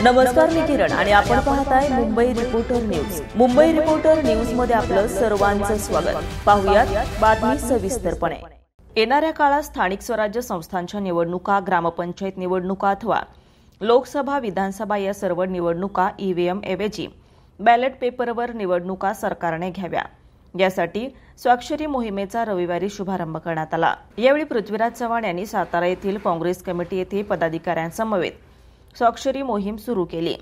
नमस्कार, मी किरण आणि आपण पाहताय Mumbai reporter news. Mumbai reporter news मध्ये आपलं सर्वांचं स्वागत. पाहुयात बातमी सविस्तरपणे. येणाऱ्या काळात स्थानिक स्वराज्य संस्थांच्या निवडणुका, ग्रामपंचायत निवडणुका अथवा लोकसभा, विधानसभा या सर्व निवडणुका ईव्हीएम ऐवजी बॅलेट पेपरवर निवडणुका सरकारने घ्याव्या, यासाठी स्वाक्षरी मोहिमेचा रविवारी शुभारंभ करण्यात आला. यावेळी पृथ्वीराज चव्हाण यांनी सातारा येथील काँग्रेस कमिटी येथे पदाधिकाऱ्यांसमवेत स्वाक्षरी मोहीम सुरू केली.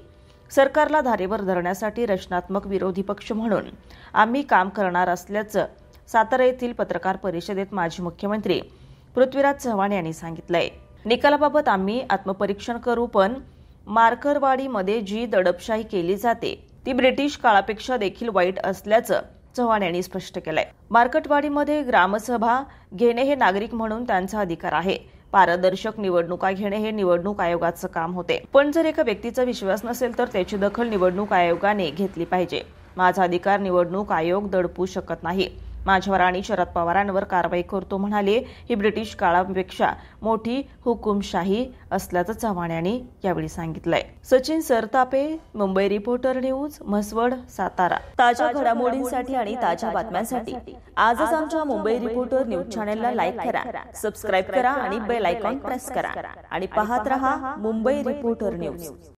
सरकारला धारेवर धरण्यासाठी रचनात्मक विरोधी पक्ष म्हणून आम्ही काम करणार असल्याचं सातारा येथील पत्रकार परिषदेत माजी मुख्यमंत्री पृथ्वीराज चव्हाण यांनी सांगितलंय. निकालाबाबत आम्ही आत्मपरीक्षण करू, पण मार्करवाडीमध्ये जी दडपशाही केली जाते ती ब्रिटिश काळापेक्षा देखील वाईट असल्याचं चव्हाण यांनी स्पष्ट केलंय. मार्कटवाडीमध्ये ग्रामसभा घेणे हे नागरिक म्हणून त्यांचा अधिकार आहे. पारदर्शक निवडणुका घेणे हे निवडणूक आयोगाचं काम होते, पण जर एका व्यक्तीचा विश्वास नसेल तर त्याची दखल निवडणूक आयोगाने घेतली पाहिजे. माझा अधिकार निवडणूक आयोग दडपू शकत नाही. माझ्यावर आणि शरद पवारांवर कारवाई करतो म्हणाले. ही ब्रिटिश काळापेक्षा मोठी हुकुमशाही असल्याचं चव्हाण यांनी यावेळी सांगितलंय. Sachin Sartape, Mumbai reporter news, Mhaswad, Satara. ताज्या घडामोडींसाठी आणि ताज्या बातम्यांसाठी आजच आमच्या मुंबई रिपोर्टर न्यूज चॅनलला लाईक करा, सबस्क्राईब करा आणि बेल आयकॉन प्रेस करा आणि पाहत रहा मुंबई रिपोर्टर न्यूज.